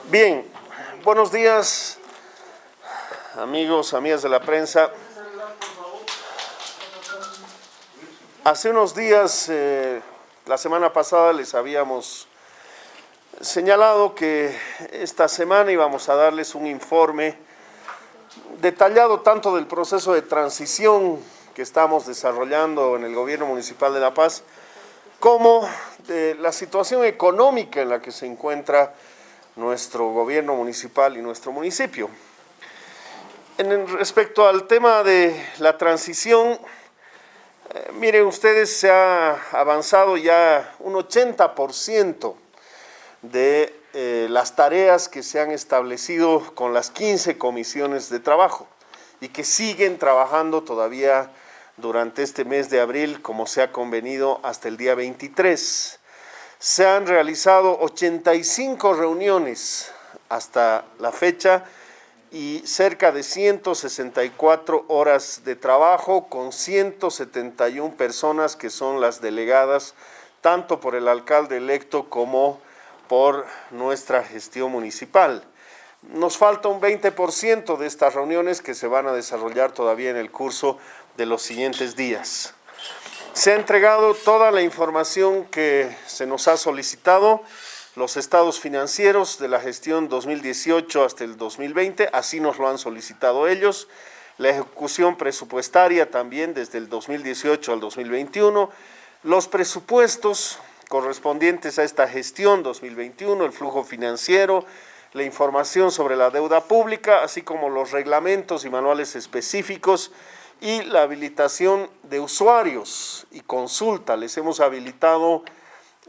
Bien, buenos días, amigos, amigas de la prensa. Hace unos días, la semana pasada, les habíamos señalado que esta semana íbamos a darles un informe detallado tanto del proceso de transición que estamos desarrollando en el gobierno municipal de La Paz, como de la situación económica en la que se encuentra nuestro gobierno municipal y nuestro municipio. Respecto al tema de la transición, miren ustedes, se ha avanzado ya un 80% de las tareas que se han establecido con las 15 comisiones de trabajo y que siguen trabajando todavía durante este mes de abril, como se ha convenido, hasta el día 23. Se han realizado 85 reuniones hasta la fecha y cerca de 164 horas de trabajo con 171 personas que son las delegadas, tanto por el alcalde electo como por nuestra gestión municipal. Nos falta un 20% de estas reuniones que se van a desarrollar todavía en el curso de los siguientes días. Se ha entregado toda la información que se nos ha solicitado, los estados financieros de la gestión 2018 hasta el 2020, así nos lo han solicitado ellos, la ejecución presupuestaria también desde el 2018 al 2021, los presupuestos correspondientes a esta gestión 2021, el flujo financiero, la información sobre la deuda pública, así como los reglamentos y manuales específicos y la habilitación de usuarios y consulta. Les hemos habilitado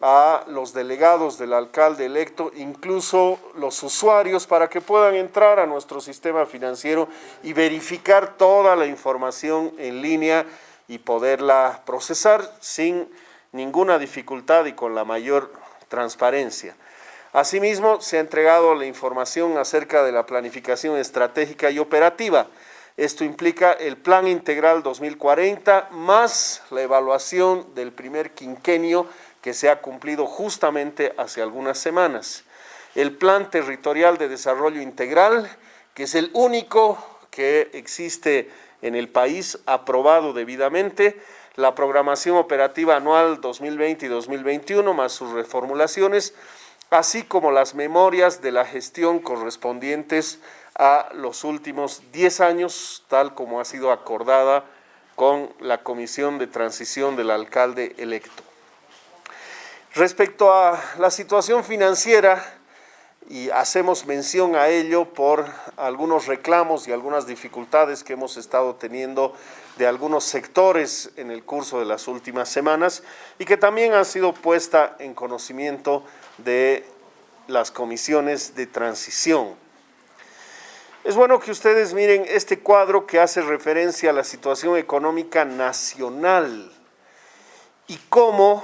a los delegados del alcalde electo, incluso los usuarios, para que puedan entrar a nuestro sistema financiero y verificar toda la información en línea y poderla procesar sin ninguna dificultad y con la mayor transparencia. Asimismo, se ha entregado la información acerca de la planificación estratégica y operativa. Esto implica el Plan Integral 2040 más la evaluación del primer quinquenio que se ha cumplido justamente hace algunas semanas. El Plan Territorial de Desarrollo Integral, que es el único que existe en el país aprobado debidamente, la Programación Operativa Anual 2020 y 2021 más sus reformulaciones, así como las memorias de la gestión correspondientes a los últimos 10 años, tal como ha sido acordada con la Comisión de Transición del alcalde electo. Respecto a la situación financiera, y hacemos mención a ello por algunos reclamos y algunas dificultades que hemos estado teniendo de algunos sectores en el curso de las últimas semanas y que también han sido puesta en conocimiento de las comisiones de transición. Es bueno que ustedes miren este cuadro que hace referencia a la situación económica nacional y cómo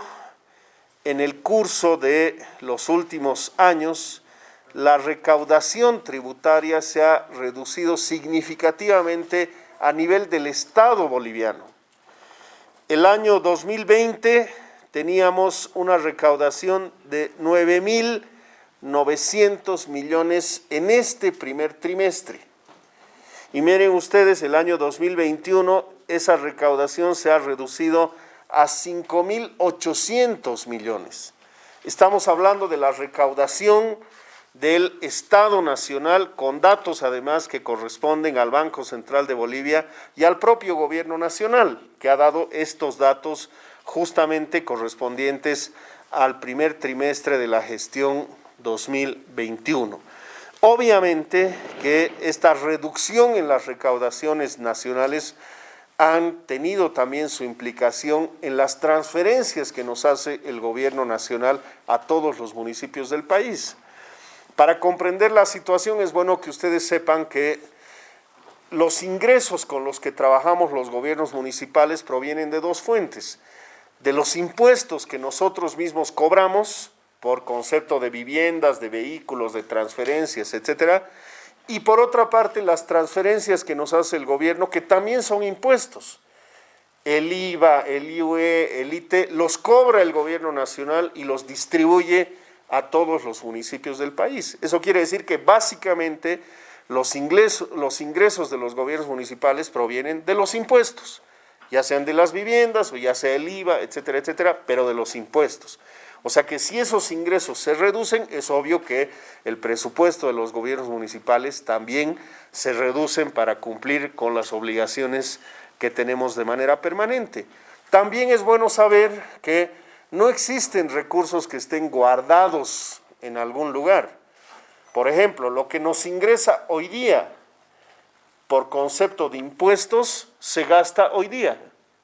en el curso de los últimos años la recaudación tributaria se ha reducido significativamente a nivel del Estado boliviano. El año 2020 teníamos una recaudación de 9.900 millones en este primer trimestre. Y miren ustedes, el año 2021 esa recaudación se ha reducido a 5.800 millones. Estamos hablando de la recaudación del Estado Nacional, con datos además que corresponden al Banco Central de Bolivia y al propio Gobierno Nacional, que ha dado estos datos justamente correspondientes al primer trimestre de la gestión 2021. Obviamente que esta reducción en las recaudaciones nacionales han tenido también su implicación en las transferencias que nos hace el Gobierno Nacional a todos los municipios del país. Para comprender la situación es bueno que ustedes sepan que los ingresos con los que trabajamos los gobiernos municipales provienen de dos fuentes: de los impuestos que nosotros mismos cobramos por concepto de viviendas, de vehículos, de transferencias, etcétera, y por otra parte las transferencias que nos hace el gobierno, que también son impuestos. El IVA, el IUE, el ITE, los cobra el gobierno nacional y los distribuye a todos los municipios del país. Eso quiere decir que básicamente los ingresos de los gobiernos municipales provienen de los impuestos, ya sean de las viviendas o ya sea el IVA, etcétera, etcétera, pero de los impuestos. O sea que si esos ingresos se reducen, es obvio que el presupuesto de los gobiernos municipales también se reducen para cumplir con las obligaciones que tenemos de manera permanente. También es bueno saber que no existen recursos que estén guardados en algún lugar. Por ejemplo, lo que nos ingresa hoy día por concepto de impuestos se gasta hoy día,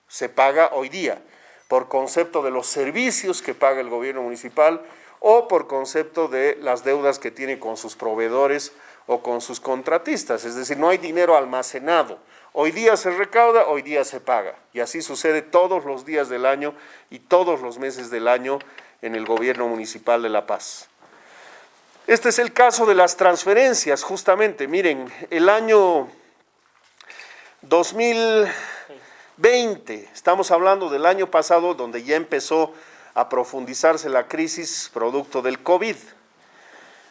se paga hoy día, por concepto de los servicios que paga el gobierno municipal o por concepto de las deudas que tiene con sus proveedores o con sus contratistas. Es decir, no hay dinero almacenado. Hoy día se recauda, hoy día se paga. Y así sucede todos los días del año y todos los meses del año en el gobierno municipal de La Paz. Este es el caso de las transferencias, justamente. Miren, el año 2020, estamos hablando del año pasado, donde ya empezó a profundizarse la crisis producto del COVID.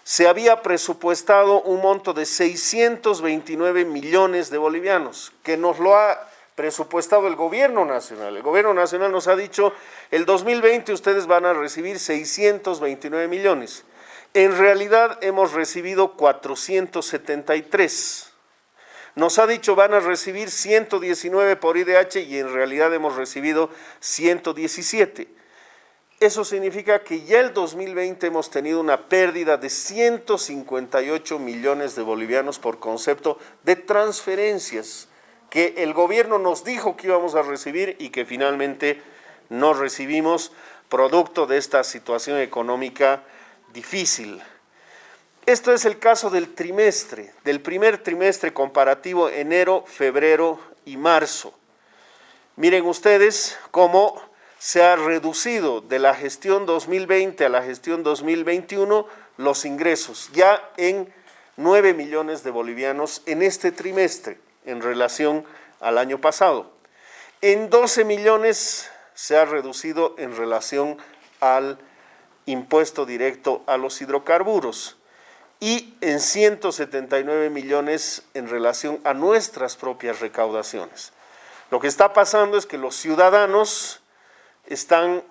Se había presupuestado un monto de 629 millones de bolivianos, que nos lo ha presupuestado el gobierno nacional. El gobierno nacional nos ha dicho, el 2020 ustedes van a recibir 629 millones. En realidad hemos recibido 473. Nos ha dicho van a recibir 119 por IDH y en realidad hemos recibido 117. Eso significa que ya el 2020 hemos tenido una pérdida de 158 millones de bolivianos por concepto de transferencias que el gobierno nos dijo que íbamos a recibir y que finalmente no recibimos producto de esta situación económica difícil. Esto es el caso del trimestre, del primer trimestre comparativo enero, febrero y marzo. Miren ustedes cómo se ha reducido de la gestión 2020 a la gestión 2021 los ingresos, ya en 9 millones de bolivianos en este trimestre en relación al año pasado. En 12 millones se ha reducido en relación al impuesto directo a los hidrocarburos y en 179 millones en relación a nuestras propias recaudaciones. Lo que está pasando es que los ciudadanos están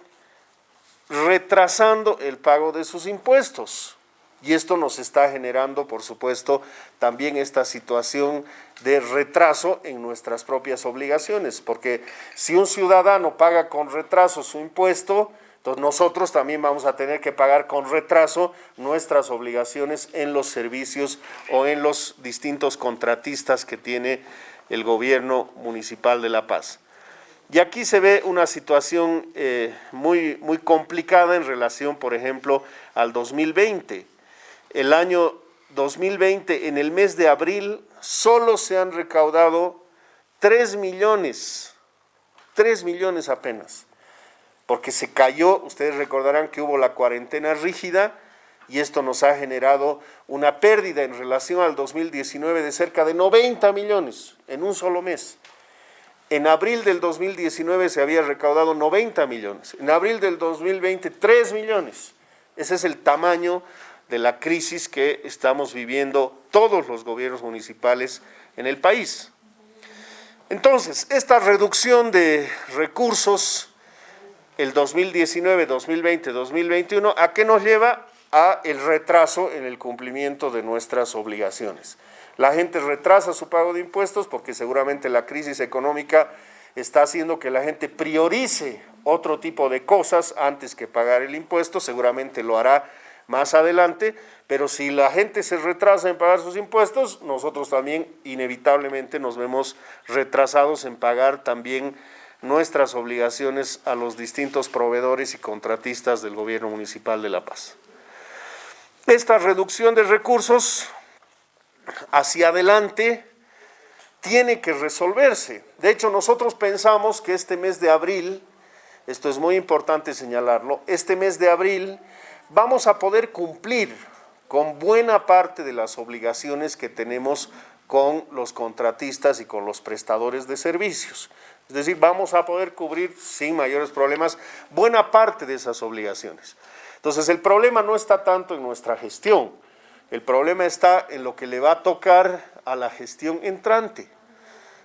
retrasando el pago de sus impuestos y esto nos está generando, por supuesto, también esta situación de retraso en nuestras propias obligaciones, porque si un ciudadano paga con retraso su impuesto, entonces nosotros también vamos a tener que pagar con retraso nuestras obligaciones en los servicios o en los distintos contratistas que tiene el gobierno municipal de La Paz. Y aquí se ve una situación muy complicada en relación, por ejemplo, al 2020. El año 2020, en el mes de abril, solo se han recaudado 3 millones apenas. Porque se cayó, ustedes recordarán que hubo la cuarentena rígida y esto nos ha generado una pérdida en relación al 2019 de cerca de 90 millones en un solo mes. En abril del 2019 se había recaudado 90 millones, en abril del 2020 3 millones. Ese es el tamaño de la crisis que estamos viviendo todos los gobiernos municipales en el país. Entonces, esta reducción de recursos el 2019, 2020, 2021, ¿a qué nos lleva? A el retraso en el cumplimiento de nuestras obligaciones. La gente retrasa su pago de impuestos porque seguramente la crisis económica está haciendo que la gente priorice otro tipo de cosas antes que pagar el impuesto, seguramente lo hará más adelante, pero si la gente se retrasa en pagar sus impuestos, nosotros también inevitablemente nos vemos retrasados en pagar también nuestras obligaciones a los distintos proveedores y contratistas del gobierno municipal de La Paz. Esta reducción de recursos hacia adelante tiene que resolverse. De hecho, nosotros pensamos que este mes de abril, esto es muy importante señalarlo, este mes de abril vamos a poder cumplir con buena parte de las obligaciones que tenemos con los contratistas y con los prestadores de servicios. Es decir, vamos a poder cubrir sin mayores problemas buena parte de esas obligaciones. Entonces el problema no está tanto en nuestra gestión, el problema está en lo que le va a tocar a la gestión entrante.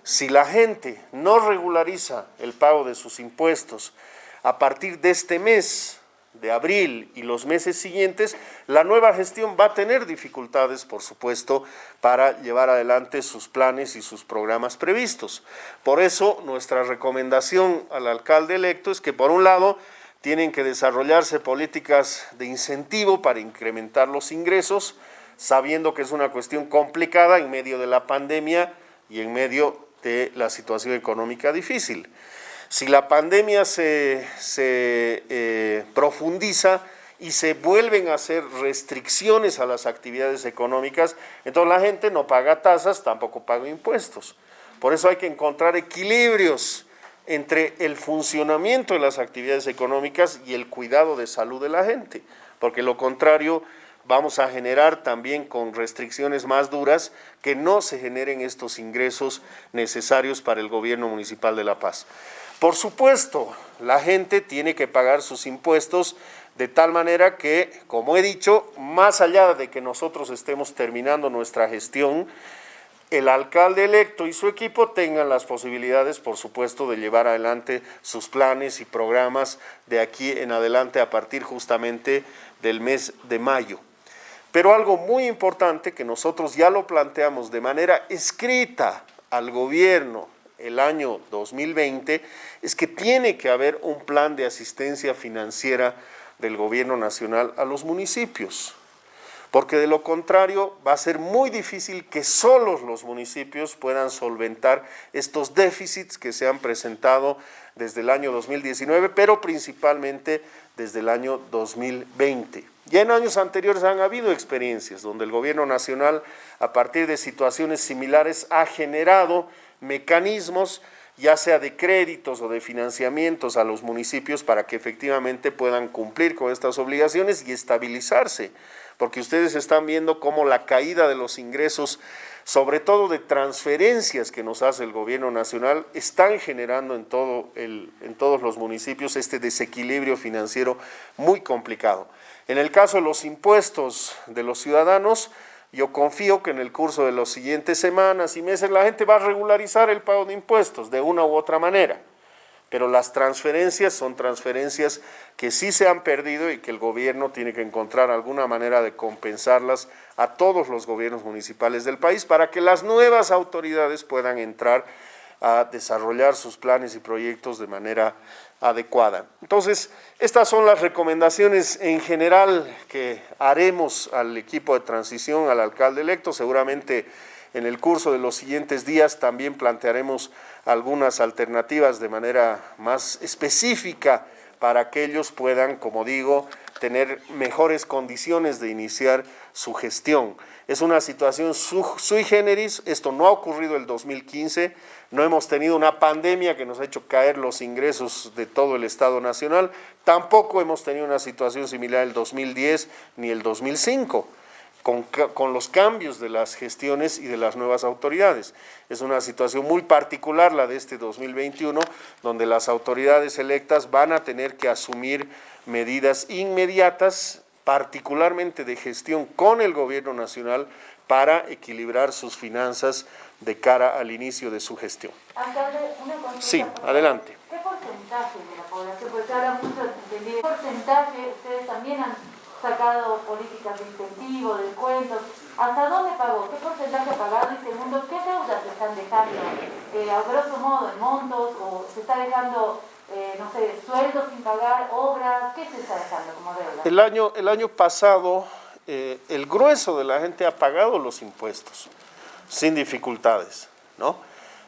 Si la gente no regulariza el pago de sus impuestos a partir de este mes de abril y los meses siguientes, la nueva gestión va a tener dificultades, por supuesto, para llevar adelante sus planes y sus programas previstos. Por eso, nuestra recomendación al alcalde electo es que, por un lado, tienen que desarrollarse políticas de incentivo para incrementar los ingresos, sabiendo que es una cuestión complicada en medio de la pandemia y en medio de la situación económica difícil. Si la pandemia se profundiza y se vuelven a hacer restricciones a las actividades económicas, entonces la gente no paga tasas, tampoco paga impuestos. Por eso hay que encontrar equilibrios entre el funcionamiento de las actividades económicas y el cuidado de salud de la gente, porque lo contrario vamos a generar también con restricciones más duras que no se generen estos ingresos necesarios para el gobierno municipal de La Paz. Por supuesto, la gente tiene que pagar sus impuestos de tal manera que, como he dicho, más allá de que nosotros estemos terminando nuestra gestión, el alcalde electo y su equipo tengan las posibilidades, por supuesto, de llevar adelante sus planes y programas de aquí en adelante a partir justamente del mes de mayo. Pero algo muy importante que nosotros ya lo planteamos de manera escrita al gobierno el año 2020 es que tiene que haber un plan de asistencia financiera del gobierno nacional a los municipios, porque de lo contrario va a ser muy difícil que solos los municipios puedan solventar estos déficits que se han presentado desde el año 2019, pero principalmente desde el año 2020. Ya en años anteriores han habido experiencias donde el gobierno nacional, a partir de situaciones similares, ha generado mecanismos, ya sea de créditos o de financiamientos a los municipios para que efectivamente puedan cumplir con estas obligaciones y estabilizarse, porque ustedes están viendo cómo la caída de los ingresos, sobre todo de transferencias que nos hace el gobierno nacional, están generando en todos los municipios este desequilibrio financiero muy complicado. En el caso de los impuestos de los ciudadanos, yo confío que en el curso de las siguientes semanas y meses la gente va a regularizar el pago de impuestos de una u otra manera, pero las transferencias son transferencias que sí se han perdido y que el gobierno tiene que encontrar alguna manera de compensarlas a todos los gobiernos municipales del país para que las nuevas autoridades puedan entrar a desarrollar sus planes y proyectos de manera adecuada. Entonces, estas son las recomendaciones en general que haremos al equipo de transición, al alcalde electo. Seguramente en el curso de los siguientes días también plantearemos algunas alternativas de manera más específica para que ellos puedan, como digo, tener mejores condiciones de iniciar su gestión. Es una situación sui generis, esto no ha ocurrido el 2015, no hemos tenido una pandemia que nos ha hecho caer los ingresos de todo el Estado Nacional, tampoco hemos tenido una situación similar el 2010 ni el 2005, con los cambios de las gestiones y de las nuevas autoridades. Es una situación muy particular la de este 2021, donde las autoridades electas van a tener que asumir medidas inmediatas, particularmente de gestión con el gobierno nacional, para equilibrar sus finanzas de cara al inicio de su gestión. Alcalde, una consulta. Sí, adelante. ¿Qué porcentaje de la población, porque ahora mucho entendí, qué porcentaje ustedes también han sacado políticas de incentivo, de descuentos? ¿Hasta dónde pagó? ¿Qué porcentaje ha pagado? Y segundo, ¿qué deudas se están dejando? A grosso modo, en montos, o se está dejando, no sé, sueldos sin pagar, obras, ¿qué se está dejando como deuda? El año pasado, el grueso de la gente ha pagado los impuestos sin dificultades, ¿no?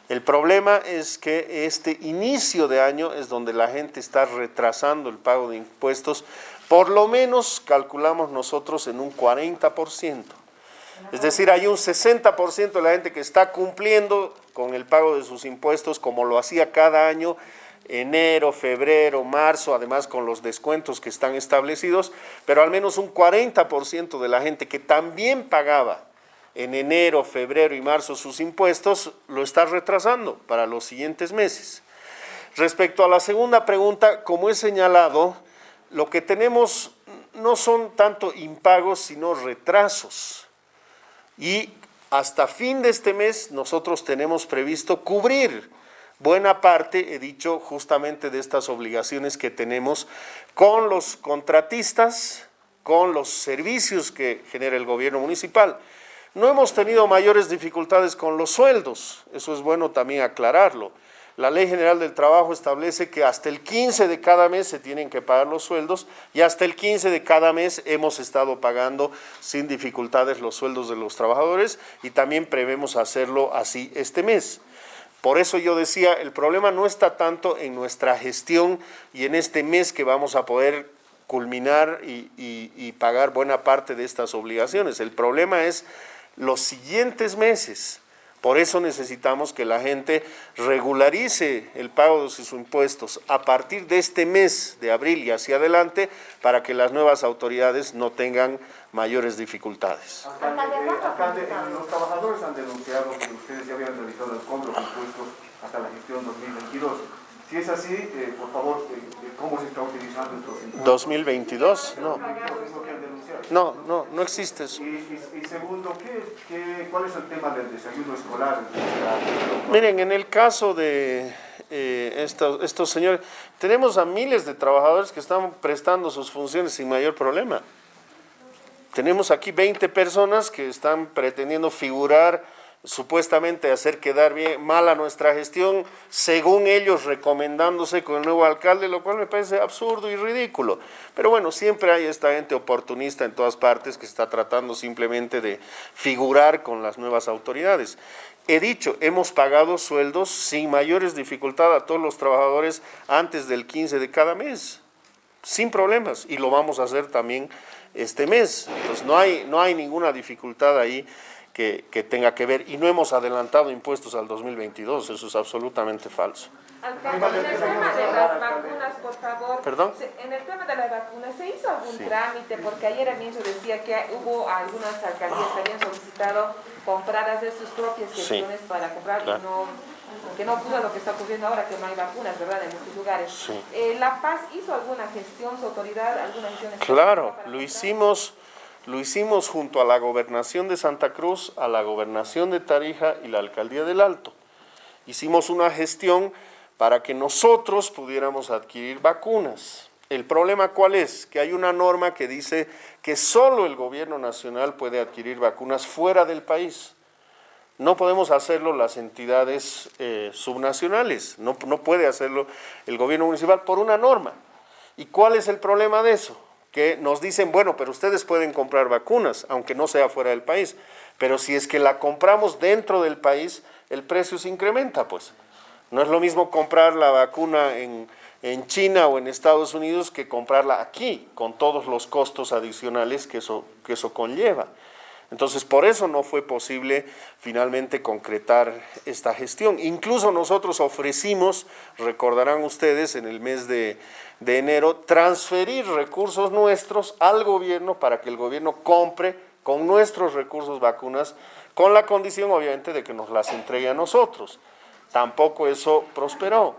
El problema es que este inicio de año es donde la gente está retrasando el pago de impuestos, por lo menos calculamos nosotros en un 40%. Es decir, hay un 60% de la gente que está cumpliendo con el pago de sus impuestos como lo hacía cada año, enero, febrero, marzo, además con los descuentos que están establecidos, pero al menos un 40% de la gente que también pagaba en enero, febrero y marzo sus impuestos, lo está retrasando para los siguientes meses. Respecto a la segunda pregunta, como he señalado, lo que tenemos no son tanto impagos, sino retrasos. Y hasta fin de este mes nosotros tenemos previsto cubrir buena parte, he dicho, justamente de estas obligaciones que tenemos con los contratistas, con los servicios que genera el gobierno municipal. No hemos tenido mayores dificultades con los sueldos, eso es bueno también aclararlo. La Ley General del Trabajo establece que hasta el 15 de cada mes se tienen que pagar los sueldos y hasta el 15 de cada mes hemos estado pagando sin dificultades los sueldos de los trabajadores y también prevemos hacerlo así este mes. Por eso yo decía, el problema no está tanto en nuestra gestión y en este mes que vamos a poder culminar y pagar buena parte de estas obligaciones. El problema es los siguientes meses. Por eso necesitamos que la gente regularice el pago de sus impuestos a partir de este mes de abril y hacia adelante para que las nuevas autoridades no tengan mayores dificultades. Alcalde, los trabajadores han denunciado que ustedes ya habían realizado el cobro de impuestos hasta la gestión 2022. Si es así, por favor, ¿cómo se está utilizando estos impuestos? 2022, no. No existe eso. Y segundo, ¿cuál es el tema del desayuno escolar? Miren, en el caso de estos señores, tenemos a miles de trabajadores que están prestando sus funciones sin mayor problema. Tenemos aquí 20 personas que están pretendiendo figurar, supuestamente hacer quedar mal a nuestra gestión, según ellos recomendándose con el nuevo alcalde, lo cual me parece absurdo y ridículo. Pero bueno, siempre hay esta gente oportunista en todas partes que está tratando simplemente de figurar con las nuevas autoridades. He dicho, hemos pagado sueldos sin mayores dificultades a todos los trabajadores antes del 15 de cada mes, sin problemas, y lo vamos a hacer también este mes. Entonces no hay ninguna dificultad ahí que tenga que ver, y no hemos adelantado impuestos al 2022, eso es absolutamente falso. Alcalde, en el tema de las vacunas, por favor. ¿Perdón? En el tema de las vacunas, ¿se hizo algún trámite? Porque ayer el ministro decía que hubo algunas alcaldías que habían solicitado compradas de sus propias gestiones para comprar, claro. Que no ocurra lo que está ocurriendo ahora, que no hay vacunas, ¿verdad?, en muchos lugares. Sí. ¿La Paz hizo alguna gestión, su autoridad, alguna gestión? Claro, lo hicimos junto a la Gobernación de Santa Cruz, a la Gobernación de Tarija y la Alcaldía del Alto. Hicimos una gestión para que nosotros pudiéramos adquirir vacunas. ¿El problema cuál es? Que hay una norma que dice que solo el gobierno nacional puede adquirir vacunas fuera del país. No podemos hacerlo las entidades subnacionales, no puede hacerlo el gobierno municipal por una norma. ¿Y cuál es el problema de eso? Que nos dicen, bueno, pero ustedes pueden comprar vacunas, aunque no sea fuera del país, pero si es que la compramos dentro del país, el precio se incrementa, pues. No es lo mismo comprar la vacuna en China o en Estados Unidos que comprarla aquí, con todos los costos adicionales que eso conlleva. Entonces, por eso no fue posible finalmente concretar esta gestión. Incluso nosotros ofrecimos, recordarán ustedes, en el mes de enero, transferir recursos nuestros al gobierno para que el gobierno compre con nuestros recursos vacunas, con la condición, obviamente, de que nos las entregue a nosotros. Tampoco eso prosperó.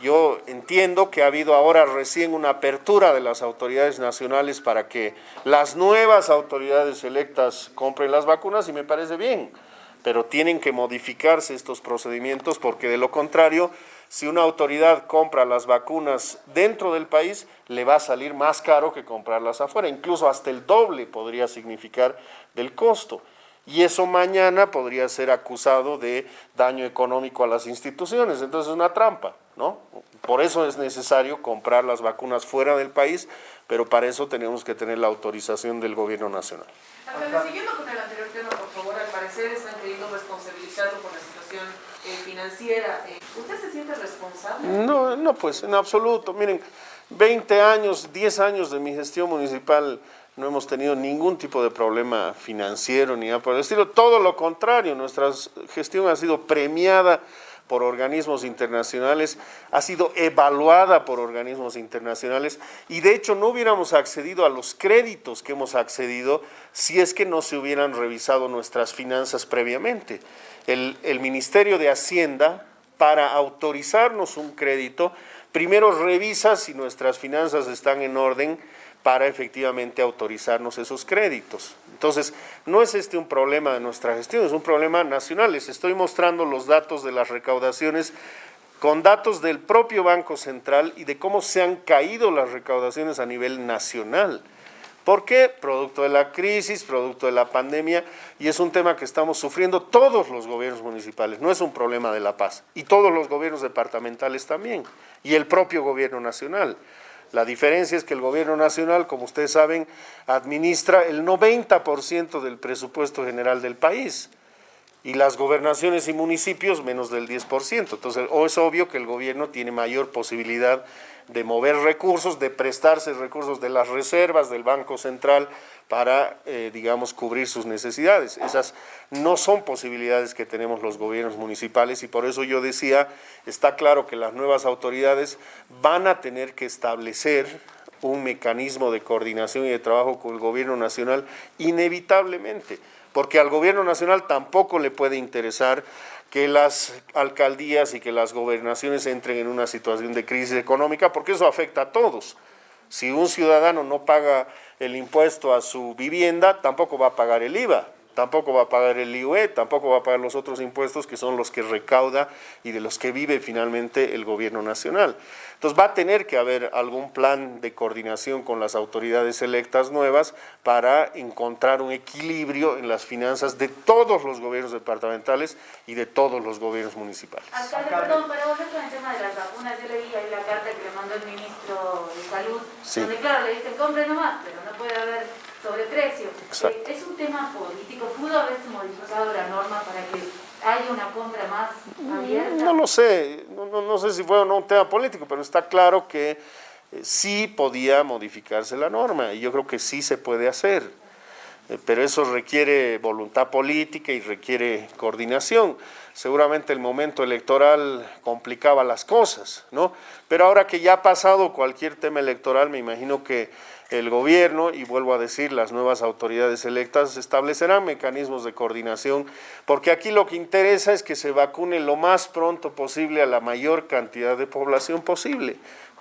Yo entiendo que ha habido ahora recién una apertura de las autoridades nacionales para que las nuevas autoridades electas compren las vacunas y me parece bien, pero tienen que modificarse estos procedimientos porque de lo contrario, si una autoridad compra las vacunas dentro del país, le va a salir más caro que comprarlas afuera, incluso hasta el doble podría significar del costo. Y eso mañana podría ser acusado de daño económico a las instituciones, entonces es una trampa, ¿no? Por eso es necesario comprar las vacunas fuera del país, pero para eso tenemos que tener la autorización del gobierno nacional. Alcalde, siguiendo con el anterior tema, por favor, al parecer están queriendo responsabilizarlo por la situación financiera. ¿Usted se siente responsable? No, pues en absoluto. Miren, 20 años, 10 años de mi gestión municipal, no hemos tenido ningún tipo de problema financiero ni nada por el estilo. Todo lo contrario, nuestra gestión ha sido premiada por organismos internacionales, ha sido evaluada por organismos internacionales y de hecho no hubiéramos accedido a los créditos que hemos accedido si es que no se hubieran revisado nuestras finanzas previamente. El Ministerio de Hacienda, para autorizarnos un crédito, primero revisa si nuestras finanzas están en orden para efectivamente autorizarnos esos créditos. Entonces, no es este un problema de nuestra gestión, es un problema nacional. Les estoy mostrando los datos de las recaudaciones con datos del propio Banco Central y de cómo se han caído las recaudaciones a nivel nacional. ¿Por qué? Producto de la crisis, producto de la pandemia, y es un tema que estamos sufriendo todos los gobiernos municipales, no es un problema de La Paz, y todos los gobiernos departamentales también, y el propio gobierno nacional. La diferencia es que el gobierno nacional, como ustedes saben, administra el 90% del presupuesto general del país, y las gobernaciones y municipios menos del 10%. Entonces, es obvio que el gobierno tiene mayor posibilidad de mover recursos, de prestarse recursos de las reservas del Banco Central para, digamos, cubrir sus necesidades. Esas no son posibilidades que tenemos los gobiernos municipales y por eso yo decía, está claro que las nuevas autoridades van a tener que establecer un mecanismo de coordinación y de trabajo con el gobierno nacional inevitablemente, porque al gobierno nacional tampoco le puede interesar que las alcaldías y que las gobernaciones entren en una situación de crisis económica, porque eso afecta a todos. Si un ciudadano no paga el impuesto a su vivienda, tampoco va a pagar el IVA, tampoco va a pagar el IUE, tampoco va a pagar los otros impuestos que son los que recauda y de los que vive finalmente el gobierno nacional. Entonces va a tener que haber algún plan de coordinación con las autoridades electas nuevas para encontrar un equilibrio en las finanzas de todos los gobiernos departamentales y de todos los gobiernos municipales. Alcalde, perdón, para volver con el tema de las vacunas, yo leí ahí la carta que le mandó el ministro de Salud, sí, donde claro, le dicen compre nomás, pero no puede haber sobreprecio. Es un tema político, ¿pudo haberse modificado la norma para que haya una compra más abierta? No lo sé, no sé si fue o no un tema político, pero está claro que sí podía modificarse la norma y yo creo que sí se puede hacer, pero eso requiere voluntad política y requiere coordinación. Seguramente el momento electoral complicaba las cosas, ¿no? Pero ahora que ya ha pasado cualquier tema electoral, me imagino que el gobierno, y vuelvo a decir, las nuevas autoridades electas establecerán mecanismos de coordinación, porque aquí lo que interesa es que se vacune lo más pronto posible a la mayor cantidad de población posible,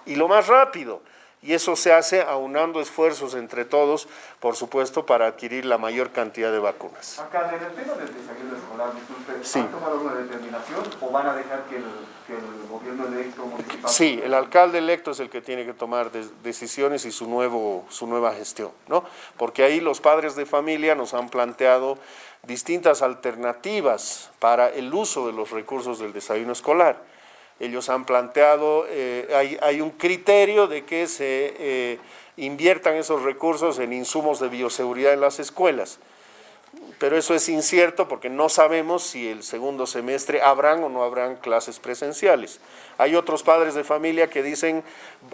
y lo más rápido. Y eso se hace aunando esfuerzos entre todos, por supuesto, para adquirir la mayor cantidad de vacunas. Acá, en el tema del desayuno escolar, disculpe, sí, ¿han tomado una determinación o van a dejar que el gobierno electo municipal? Sí, el alcalde electo es el que tiene que tomar decisiones y su nueva gestión, ¿no? Porque ahí los padres de familia nos han planteado distintas alternativas para el uso de los recursos del desayuno escolar. Ellos han planteado, hay un criterio de que se inviertan esos recursos en insumos de bioseguridad en las escuelas, pero eso es incierto porque no sabemos si el segundo semestre habrán o no habrán clases presenciales. Hay otros padres de familia que dicen,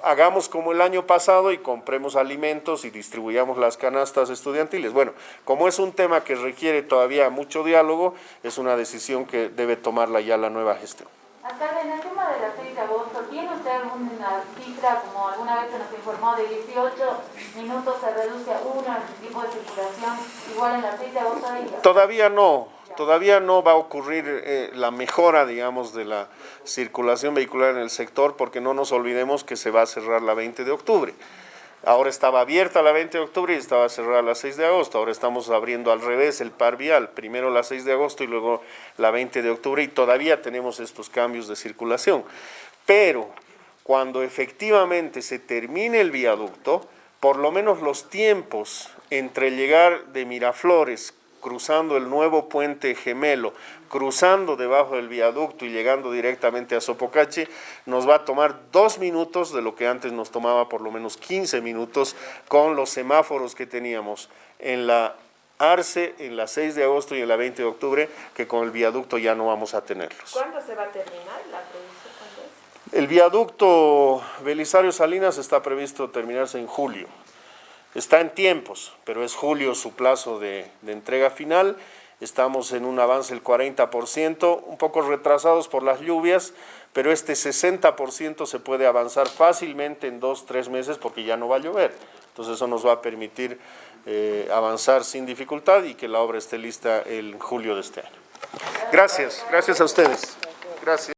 hagamos como el año pasado y compremos alimentos y distribuyamos las canastas estudiantiles. Bueno, como es un tema que requiere todavía mucho diálogo, es una decisión que debe tomarla ya la nueva gestión. Alcalde, en el tema de la 6 de agosto, ¿tiene usted alguna cifra, como alguna vez se nos informó, de 18 minutos se reduce a 1 el tipo de circulación, igual en la 6 de agosto? Todavía no va a ocurrir la mejora, digamos, de la circulación vehicular en el sector, porque no nos olvidemos que se va a cerrar la 20 de octubre. Ahora estaba abierta la 20 de octubre y estaba cerrada la 6 de agosto. Ahora estamos abriendo al revés el par vial, primero la 6 de agosto y luego la 20 de octubre y todavía tenemos estos cambios de circulación. Pero cuando efectivamente se termine el viaducto, por lo menos los tiempos entre llegar de Miraflores, cruzando el nuevo puente gemelo, cruzando debajo del viaducto y llegando directamente a Sopocachi, nos va a tomar 2 minutos de lo que antes nos tomaba por lo menos 15 minutos con los semáforos que teníamos en la Arce, en la 6 de agosto y en la 20 de octubre, que con el viaducto ya no vamos a tenerlos. ¿Cuándo se va a terminar la producción? ¿Cuándo es? El viaducto Belisario Salinas está previsto terminarse en julio. Está en tiempos, pero es julio su plazo de entrega final. Estamos en un avance del 40%, un poco retrasados por las lluvias, pero este 60% se puede avanzar fácilmente en 2-3 meses porque ya no va a llover. Entonces eso nos va a permitir avanzar sin dificultad y que la obra esté lista en julio de este año. Gracias a ustedes. Gracias.